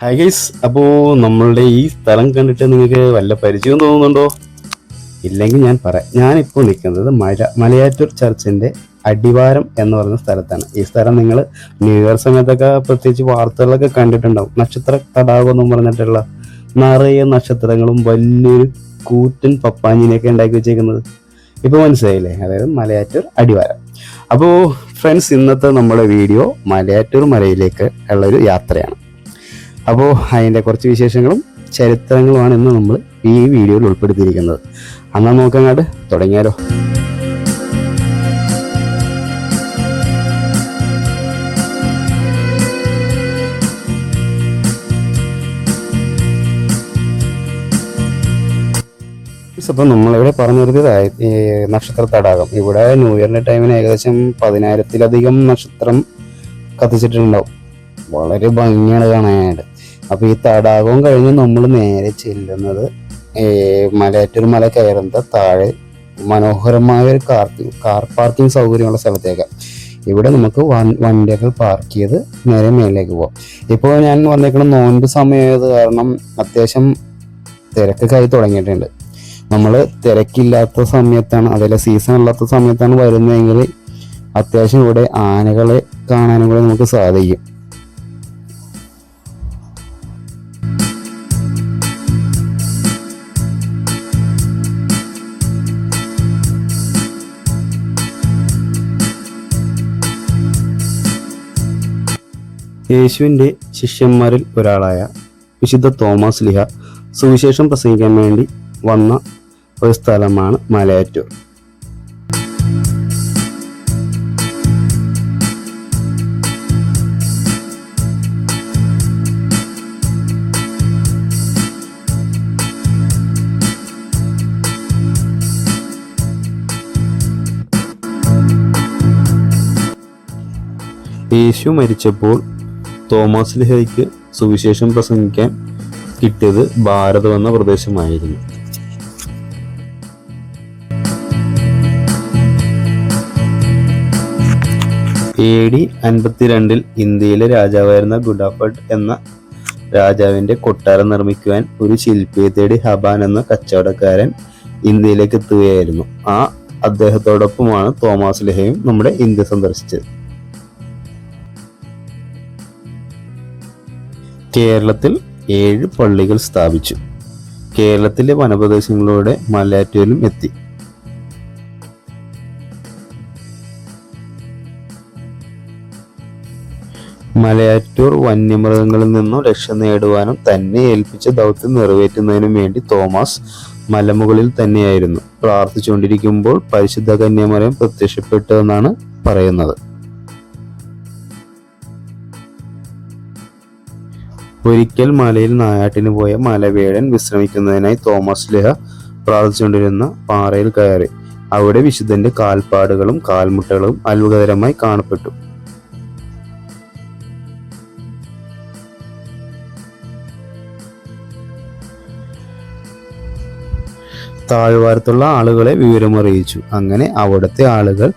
Hi guys, അപ്പോൾ നമ്മളുടെ ഈ സ്ഥലം കണ്ടിട്ട് നിങ്ങൾക്ക് വല്ല പരിചയം തോന്നുന്നുണ്ടോ? ഇല്ലെങ്കിൽ ഞാൻ പറയാം. ഞാനിപ്പോൾ നിൽക്കുന്നത് മലയാറ്റൂർ ചർച്ചിൻ്റെ അടിവാരം എന്ന് പറയുന്ന സ്ഥലത്താണ്. ഈ സ്ഥലം നിങ്ങൾ ന്യൂ ഇയർ സമയത്തൊക്കെ പ്രത്യേകിച്ച് വാർത്തകളൊക്കെ കണ്ടിട്ടുണ്ടാവും. നക്ഷത്ര തടാകം എന്നും പറഞ്ഞിട്ടുള്ള നിറയെ നക്ഷത്രങ്ങളും വലിയൊരു കൂറ്റൻ പപ്പാഞ്ഞിനെയൊക്കെ ഉണ്ടാക്കി വെച്ചേക്കുന്നത് ഇപ്പോൾ മനസ്സിലായില്ലേ? അതായത് മലയാറ്റൂർ അടിവാരം. അപ്പോൾ ഫ്രണ്ട്സ്, ഇന്നത്തെ നമ്മുടെ വീഡിയോ മലയാറ്റൂർ മലയിലേക്ക് ഉള്ളൊരു യാത്രയാണ്. അപ്പോൾ അതിൻ്റെ കുറച്ച് വിശേഷങ്ങളും ചരിത്രങ്ങളുമാണ് ഇന്ന് നമ്മൾ ഈ വീഡിയോയിൽ ഉൾപ്പെടുത്തിയിരിക്കുന്നത്. എന്നാൽ നോക്കങ്ങാട്ട് തുടങ്ങിയാലോ. അപ്പം നമ്മളിവിടെ പറഞ്ഞു നിർത്തിയത് നക്ഷത്ര തടാകം. ഇവിടെ ന്യൂ ഇയറിൻ്റെ ടൈമിന് ഏകദേശം 10,000-ലധികം നക്ഷത്രം കത്തിച്ചിട്ടുണ്ടാവും. വളരെ ഭംഗിയാണ് കാണാനായിട്ട്. അപ്പോൾ ഈ തടാകവും കഴിഞ്ഞ് നമ്മൾ നേരെ ചെല്ലുന്നത് മലയാറ്റൂർ മല കയറുന്ന താഴെ മനോഹരമായ ഒരു കാർ പാർക്കിംഗ് സൗകര്യമുള്ള സ്ഥലത്തേക്ക്. ഇവിടെ നമുക്ക് വണ്ടികൾ പാർക്ക് ചെയ്ത് നേരെ മേളിലേക്ക് പോകാം. ഇപ്പോൾ ഞാൻ വന്നേക്കുന്ന നോൻപ് സമയമായത് കാരണം അത്യാവശ്യം തിരക്കൊക്കെ ആയി തുടങ്ങിയിട്ടുണ്ട്. നമ്മൾ തിരക്കില്ലാത്ത സമയത്താണ്, അതല്ല സീസൺ അല്ലാത്ത സമയത്താണ് വരുന്നതെങ്കിൽ അത്യാവശ്യം ഇവിടെ ആനകളെ കാണാനും കൂടെ നമുക്ക് സാധിക്കും. യേശുവിൻ്റെ ശിഷ്യന്മാരിൽ ഒരാളായ വിശുദ്ധ തോമസ് ലീഹ സുവിശേഷം പ്രസംഗിക്കാൻ വേണ്ടി വന്ന ഒരു സ്ഥലമാണ് മലയാറ്റൂർ. യേശു മരിച്ചപ്പോൾ തോമസ് ലീഹയ്ക്ക് സുവിശേഷം പ്രസംഗിക്കാൻ കിട്ടിയത് ഭാരതം എന്ന പ്രദേശമായിരുന്നു. AD 52 ഇന്ത്യയിലെ രാജാവായിരുന്ന ഗുഡാഫഡ് എന്ന രാജാവിന്റെ കൊട്ടാരം നിർമ്മിക്കുവാൻ ഒരു ശില്പിയെ തേടി ഹബാൻ എന്ന കച്ചവടക്കാരൻ ഇന്ത്യയിലേക്ക് എത്തുകയായിരുന്നു. അദ്ദേഹത്തോടൊപ്പമാണ് തോമസ് ലീഹയും നമ്മുടെ ഇന്ത്യ സന്ദർശിച്ചത്. കേരളത്തിൽ 7 പള്ളികൾ സ്ഥാപിച്ചു. കേരളത്തിലെ വനപ്രദേശങ്ങളിലൂടെ മലയാറ്റൂരിലും എത്തി. മലയാറ്റൂർ വന്യമൃഗങ്ങളിൽ നിന്നും രക്ഷ നേടുവാനും തന്നെ ഏൽപ്പിച്ച ദൗത്യം നിറവേറ്റുന്നതിനും വേണ്ടി തോമസ് മലമുകളിൽ തന്നെയായിരുന്നു. പ്രാർത്ഥിച്ചുകൊണ്ടിരിക്കുമ്പോൾ പരിശുദ്ധ കന്യാമറിയം പ്രത്യക്ഷപ്പെട്ടതെന്നാണ് പറയുന്നത്. ഒരിക്കൽ മലയിൽ നായാട്ടിന് പോയ മലവേടൻ വിശ്രമിക്കുന്നതിനായി തോമസ് ലീഹ പ്രാർത്ഥിച്ചുകൊണ്ടിരുന്ന പാറയിൽ കയറി. അവിടെ വിശുദ്ധന്റെ കാൽപ്പാടുകളും കാൽമുട്ടകളും അത്ഭുതകരമായി കാണപ്പെട്ടു. താഴ്വാരത്തുള്ള ആളുകളെ വിവരമറിയിച്ചു. അങ്ങനെ അവിടുത്തെ ആളുകൾ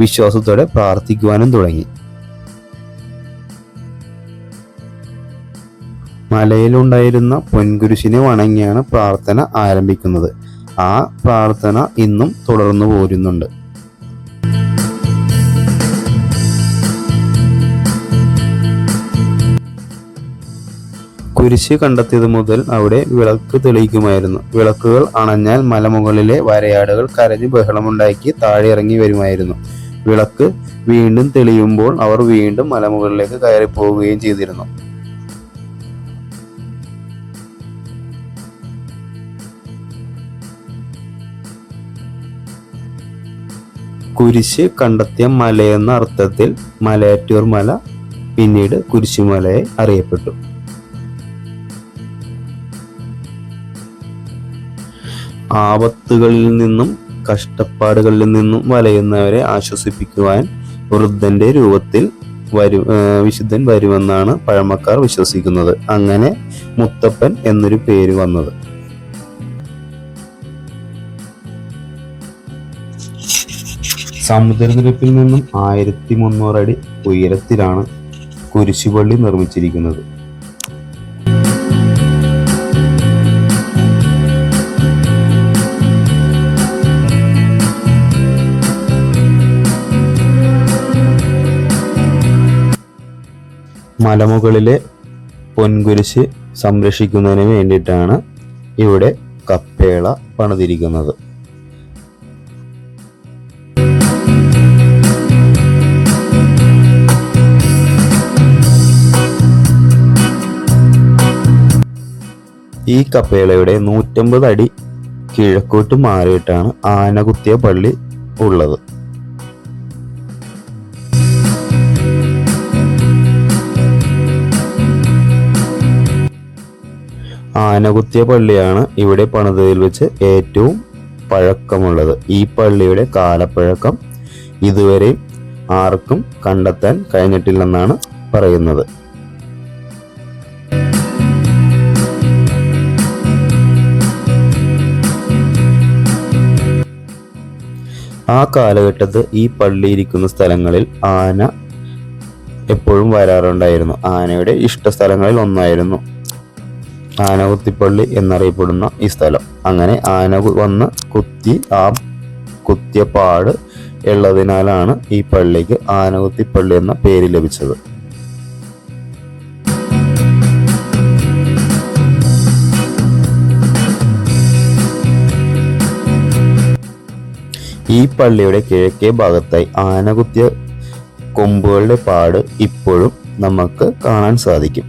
വിശ്വാസത്തോടെ പ്രാർത്ഥിക്കുവാനും തുടങ്ങി. മലയിലുണ്ടായിരുന്ന പൊൻകുരിശിനെ വണങ്ങിയാണ് പ്രാർത്ഥന ആരംഭിക്കുന്നത്. ആ പ്രാർത്ഥന ഇന്നും തുടർന്നു പോരുന്നുണ്ട്. കുരിശ് കണ്ടെത്തിയത് മുതൽ അവിടെ വിളക്ക് തെളിയിക്കുമായിരുന്നു. വിളക്കുകൾ അണഞ്ഞാൽ മലമുകളിലെ വരയാടുകൾ കരഞ്ഞ് ബഹളമുണ്ടാക്കി താഴെ ഇറങ്ങി വരുമായിരുന്നു. വിളക്ക് വീണ്ടും തെളിയുമ്പോൾ അവർ വീണ്ടും മലമുകളിലേക്ക് കയറി പോവുകയും ചെയ്തിരുന്നു. കുരിശ് കണ്ടെത്തിയ മലയെന്ന അർത്ഥത്തിൽ മലയാറ്റൂർ മല പിന്നീട് കുരിശുമലയായി അറിയപ്പെട്ടു. ആപത്തുകളിൽ നിന്നും കഷ്ടപ്പാടുകളിൽ നിന്നും വലയുന്നവരെ ആശ്വസിപ്പിക്കുവാൻ വൃദ്ധന്റെ രൂപത്തിൽ വിശുദ്ധൻ വരുമെന്നാണ് പഴമക്കാർ വിശ്വസിക്കുന്നത്. അങ്ങനെ മുത്തപ്പൻ എന്നൊരു പേര് വന്നത്. സമുദ്രനിരപ്പിൽ നിന്നും 1300 അടി ഉയരത്തിലാണ് കുരിശുപള്ളി നിർമ്മിച്ചിരിക്കുന്നത്. മലമുകളിലെ പൊൻകുരിശ് സംരക്ഷിക്കുന്നതിന് വേണ്ടിയിട്ടാണ് ഇവിടെ കപ്പേള പണിതിരിക്കുന്നത്. ഈ കപ്പേളയുടെ 150 അടി കിഴക്കോട്ട് മാറിയിട്ടാണ് ആനകുത്തിയ പള്ളി ഉള്ളത്. ആനകുത്തിയ പള്ളിയാണ് ഇവിടെ പണിതതിൽ വെച്ച് ഏറ്റവും പഴക്കമുള്ളത്. ഈ പള്ളിയുടെ കാലപ്പഴക്കം ഇതുവരെ ആർക്കും കണ്ടെത്താൻ കഴിഞ്ഞിട്ടില്ലെന്നാണ് പറയുന്നത്. ആ കാലഘട്ടത്ത് ഈ പള്ളി ഇരിക്കുന്ന സ്ഥലങ്ങളിൽ ആന എപ്പോഴും വരാറുണ്ടായിരുന്നു. ആനയുടെ ഇഷ്ടസ്ഥലങ്ങളിൽ ഒന്നായിരുന്നു ആനകുത്തിപ്പള്ളി എന്നറിയപ്പെടുന്ന ഈ സ്ഥലം. അങ്ങനെ ആന വന്ന് കുത്തി ആ കുത്തിയ പാട് ഉള്ളതിനാലാണ് ഈ പള്ളിക്ക് ആനകുത്തിപ്പള്ളി എന്ന പേര് ലഭിച്ചത്. ഈ പള്ളിയുടെ കിഴക്കേ ഭാഗത്തായി ആനകുത്തിയ കൊമ്പുകളുടെ പാട് ഇപ്പോഴും നമുക്ക് കാണാൻ സാധിക്കും.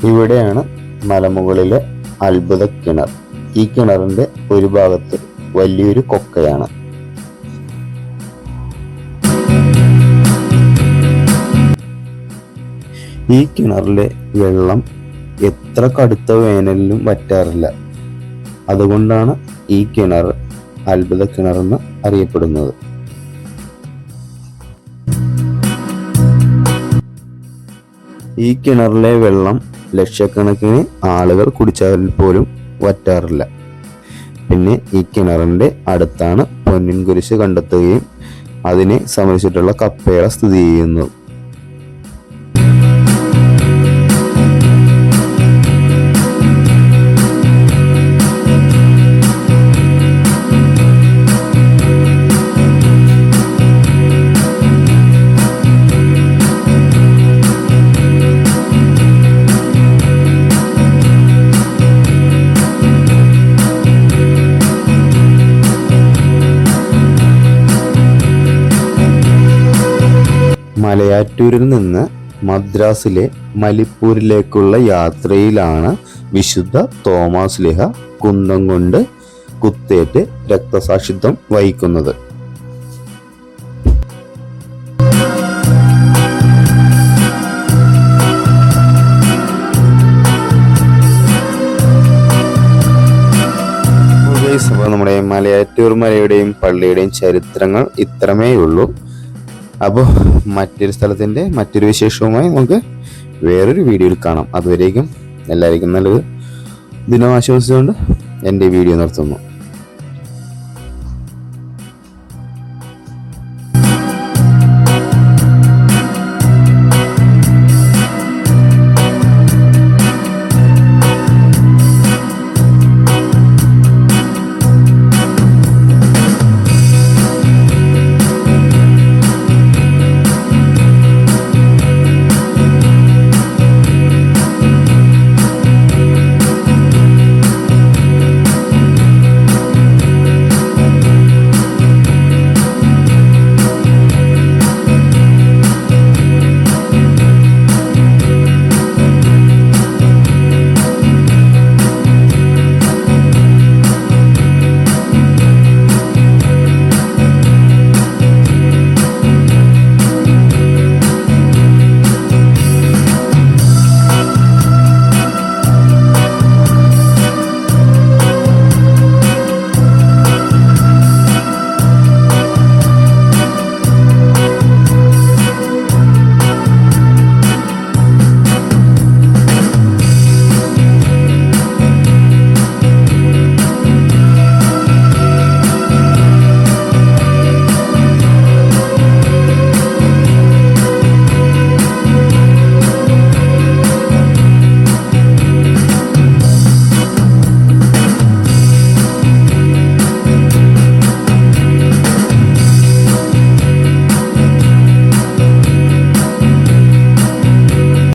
ഇവിടെയാണ് മലമുകളിലെ അത്ഭുത കിണർ. ഈ കിണറിന്റെ ഒരു ഭാഗത്ത് വലിയൊരു കൊക്കയാണ്. ഈ കിണറിലെ വെള്ളം എത്ര കടുത്ത വേനലിലും വറ്റാറില്ല. അതുകൊണ്ടാണ് ഈ കിണർ അത്ഭുത കിണറെന്ന് അറിയപ്പെടുന്നത്. ഈ കിണറിലെ വെള്ളം ലക്ഷക്കണക്കിന് ആളുകൾ കുടിച്ചാൽ പോലും വറ്റാറില്ല. പിന്നെ ഈ കിണറിന്റെ അടുത്താണ് പൊന്നിൻ കുരിശ് കണ്ടെത്തുകയും അതിനെ സംബന്ധിച്ചിട്ടുള്ള കപ്പേള സ്ഥിതി ചെയ്യുന്നത്. മലയാറ്റൂരിൽ നിന്ന് മദ്രാസിലെ മലിപ്പൂരിലേക്കുള്ള യാത്രയിലാണ് വിശുദ്ധ തോമാസ് ലീഹ കുന്തം കൊണ്ട് കുത്തേറ്റ് രക്തസാക്ഷിത്വം വഹിക്കുന്നത്. നമ്മുടെ മലയാറ്റൂർ മലയുടെയും പള്ളിയുടെയും ചരിത്രങ്ങൾ ഇത്രമേ ഉള്ളൂ. അപ്പോൾ മറ്റൊരു സ്ഥലത്തിൻ്റെ മറ്റൊരു വിശേഷവുമായി നമുക്ക് വേറൊരു വീഡിയോയിൽ കാണാം. അതുവരേക്കും എല്ലാവർക്കും നല്ലൊരു ദിനം ആശംസിച്ചുകൊണ്ട് എൻ്റെ വീഡിയോ നിർത്തുന്നു.